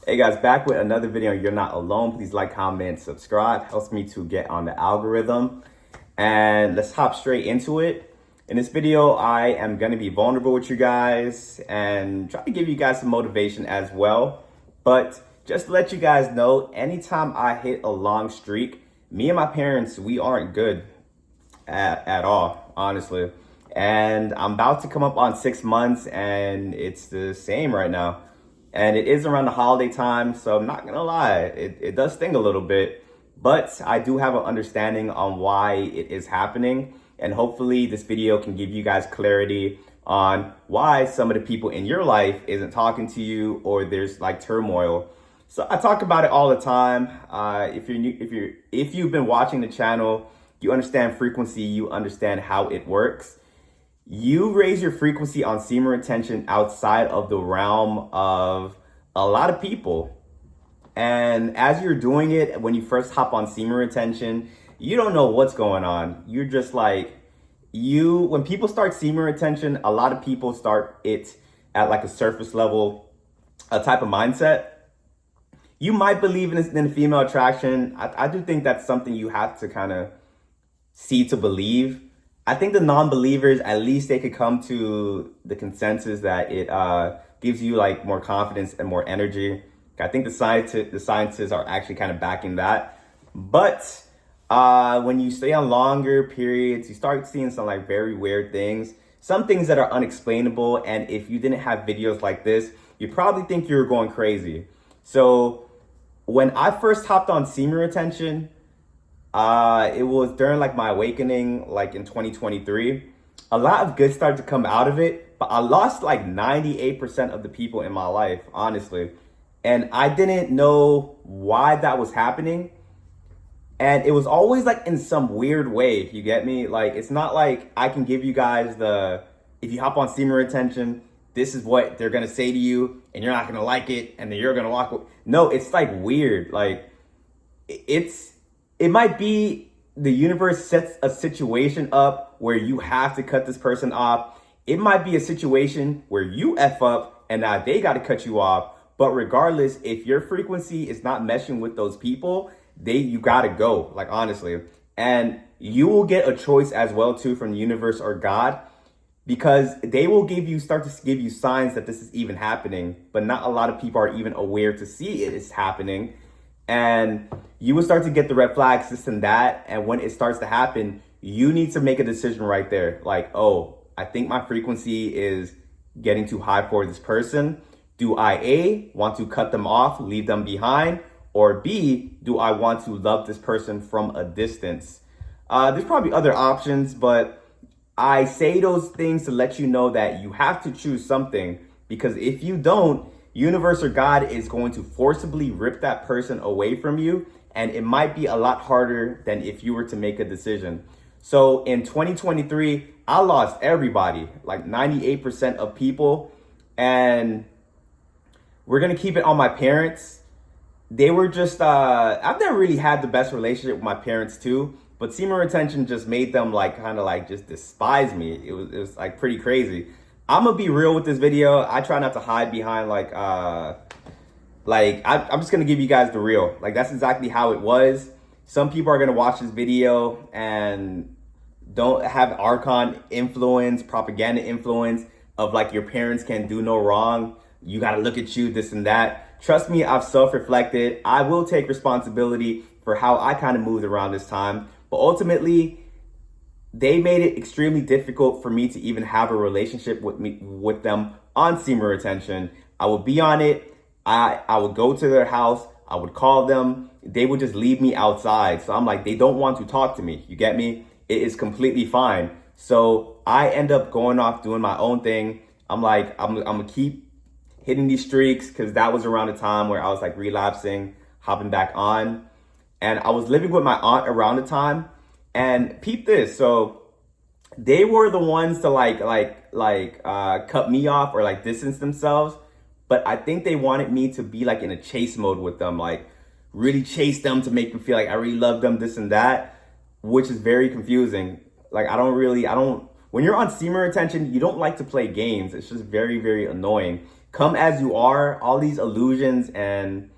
Hey guys, back with another video. You're not alone. Please like, comment, subscribe. Helps me to get on the algorithm. And let's hop straight into it. In this video, I am going to be vulnerable with you guys and try to give you guys some motivation as well. But just to let you guys know, anytime I hit a long streak, me and my parents, we aren't good at all, honestly. And I'm about to come up on 6 months and it's the same right now. And it is around the holiday time, so I'm not gonna lie, it does sting a little bit, but I do have an understanding on why it is happening. And hopefully this video can give you guys clarity on why some of the people in your life isn't talking to you or there's like turmoil. So I talk about it all the time. If you've been watching the channel, you understand frequency, you understand how it works. You raise your frequency on semen retention outside of the realm of a lot of people. And as you're doing it, when you first hop on semen retention, you don't know what's going on. You're just like, when people start semen retention, a lot of people start it at like a surface level, a type of mindset. You might believe in female attraction. I do think that's something you have to kind of see to believe. I think the non-believers, at least they could come to the consensus that it gives you like more confidence and more energy. I think the scientists are actually kind of backing that. But when you stay on longer periods, you start seeing some like very weird things, some things that are unexplainable. And if you didn't have videos like this, you probably think you're going crazy. So when I first hopped on semen retention, it was during like my awakening, like in 2023. A lot of good started to come out of it, but I lost like 98% of the people in my life, honestly. And I didn't know why that was happening. And it was always like in some weird way, you get me? Like, it's not like I can give you guys if you hop on semen retention, this is what they're gonna say to you, and you're not gonna like it, and then you're gonna walk away. No, it's like weird. Like, it might be the universe sets a situation up where you have to cut this person off. It might be a situation where you F up and now they got to cut you off. But regardless, if your frequency is not meshing with those people, you got to go, like honestly. And you will get a choice as well too from the universe or God, because they will start to give you signs that this is even happening, but not a lot of people are even aware to see it is happening. And you will start to get the red flags, this and that. And when it starts to happen, you need to make a decision right there. Like, oh, I think my frequency is getting too high for this person. Do I A, want to cut them off, leave them behind? Or B, do I want to love this person from a distance? There's probably other options, but I say those things to let you know that you have to choose something, because if you don't, universe or God is going to forcibly rip that person away from you. And it might be a lot harder than if you were to make a decision. So in 2023, I lost everybody, like 98% of people. And we're going to keep it on my parents. They were just, I've never really had the best relationship with my parents too. But semen retention just made them like kind of like just despise me. It was like pretty crazy. I'm gonna be real with this video. I try not to hide behind I'm just gonna give you guys the real. Like, that's exactly how it was. Some people are gonna watch this video and don't have Archon influence, propaganda influence of like your parents can do no wrong. You gotta look at you, this and that. Trust me, I've self-reflected. I will take responsibility for how I kind of moved around this time. But ultimately, they made it extremely difficult for me to even have a relationship with them on semen retention. I would be on it. I would go to their house. I would call them. They would just leave me outside. So I'm like, they don't want to talk to me. You get me? It is completely fine. So I end up going off doing my own thing. I'm like, I'm gonna keep hitting these streaks, because that was around the time where I was like relapsing, hopping back on. And I was living with my aunt around the time. And peep this, so they were the ones to cut me off or like distance themselves. But I think they wanted me to be like in a chase mode with them, like really chase them to make them feel like I really love them, this and that, which is very confusing. Like, when you're on semen retention, you don't like to play games. It's just very, very annoying, come as you are, all these illusions and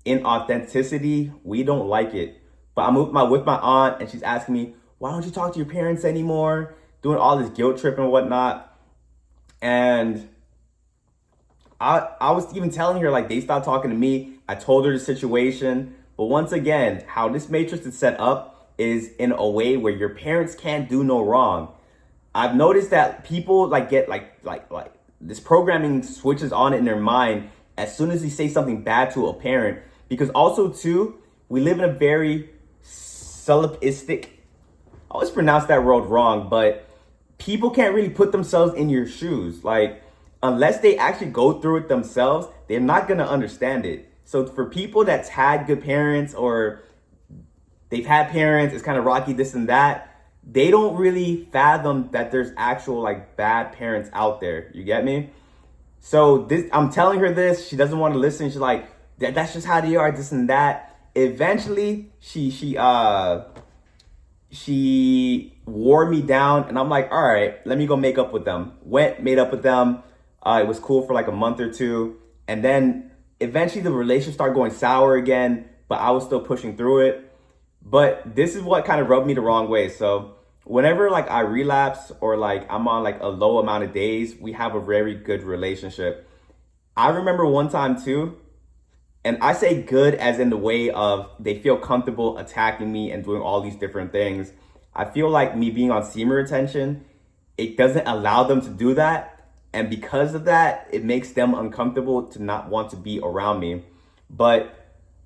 inauthenticity, we don't like it. But I'm with my aunt, and she's asking me, why don't you talk to your parents anymore? Doing all this guilt trip and whatnot. And I was even telling her, like, they stopped talking to me. I told her the situation. But once again, how this matrix is set up is in a way where your parents can't do no wrong. I've noticed that people get this programming switches on in their mind as soon as you say something bad to a parent. Because also too, we live in a very solipsistic, I always pronounce that word wrong, but people can't really put themselves in your shoes. Like, unless they actually go through it themselves, they're not gonna understand it. So for people that's had good parents, or they've had parents, it's kind of rocky, this and that, they don't really fathom that there's actual bad parents out there. You get me? So I'm telling her this, she doesn't want to listen. She's like, that's just how they are, this and that. Eventually, she wore me down, and I'm like, all right, let me go make up with them. Made up with them. It was cool for like a month or two, and then eventually the relationship started going sour again, but I was still pushing through it. But this is what kind of rubbed me the wrong way. So whenever I relapse, or I'm on a low amount of days, we have a very good relationship. I remember one time too, and I say good as in the way of they feel comfortable attacking me and doing all these different things. I feel like me being on semen retention, it doesn't allow them to do that. And because of that, it makes them uncomfortable to not want to be around me. But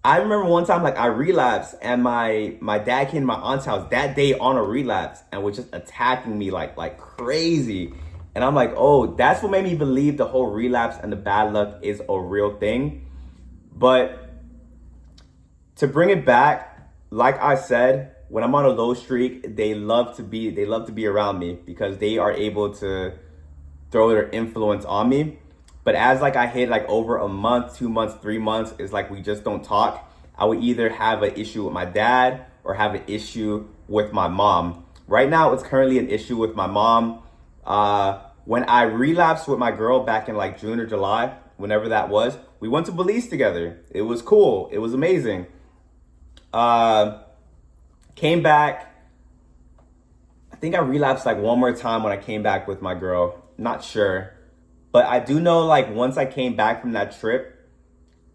I remember one time I relapsed, and my dad came to my aunt's house that day on a relapse and was just attacking me like crazy. And I'm like, oh, that's what made me believe the whole relapse and the bad luck is a real thing. But to bring it back, like I said, when I'm on a low streak, they love to be around me because they are able to throw their influence on me. But as I hit over a month, 2 months, 3 months, it's we just don't talk. I would either have an issue with my dad or have an issue with my mom. Right now, it's currently an issue with my mom. When I relapsed with my girl back in June or July, whenever that was, we went to Belize together. It was cool. It was amazing. Came back. I think I relapsed one more time when I came back with my girl. Not sure. But I do know once I came back from that trip,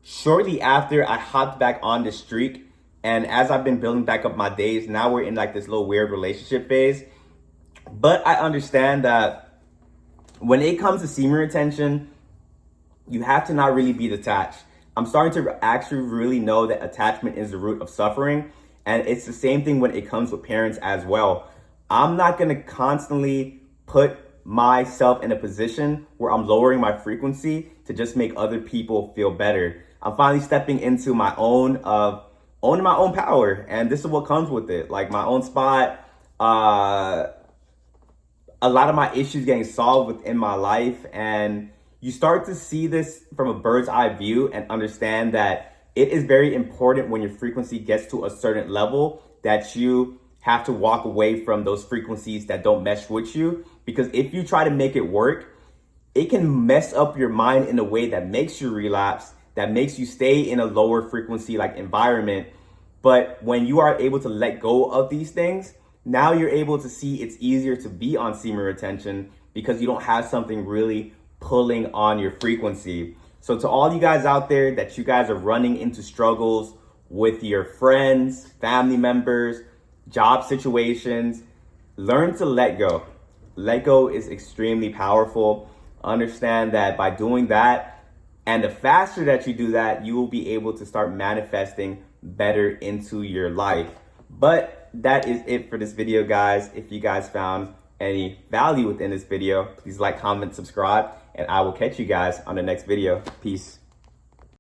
shortly after I hopped back on the streak. And as I've been building back up my days, now we're in this little weird relationship phase. But I understand that when it comes to semen retention, you have to not really be detached. I'm starting to actually really know that attachment is the root of suffering. And it's the same thing when it comes with parents as well. I'm not going to constantly put myself in a position where I'm lowering my frequency to just make other people feel better. I'm finally stepping into my own owning my own power, and this is what comes with it. My own spot, a lot of my issues getting solved within my life, and you start to see this from a bird's eye view and understand that it is very important when your frequency gets to a certain level that you have to walk away from those frequencies that don't mesh with you. Because if you try to make it work, it can mess up your mind in a way that makes you relapse, that makes you stay in a lower frequency environment. But when you are able to let go of these things, now you're able to see it's easier to be on semen retention because you don't have something really pulling on your frequency. So to all you guys out there that you guys are running into struggles with your friends, family members, job situations, learn to let go. Let go is extremely powerful. Understand that by doing that, and the faster that you do that, you will be able to start manifesting better into your life. But that is it for this video, guys. If you guys found any value within this video, please like, comment, subscribe, and I will catch you guys on the next video. Peace.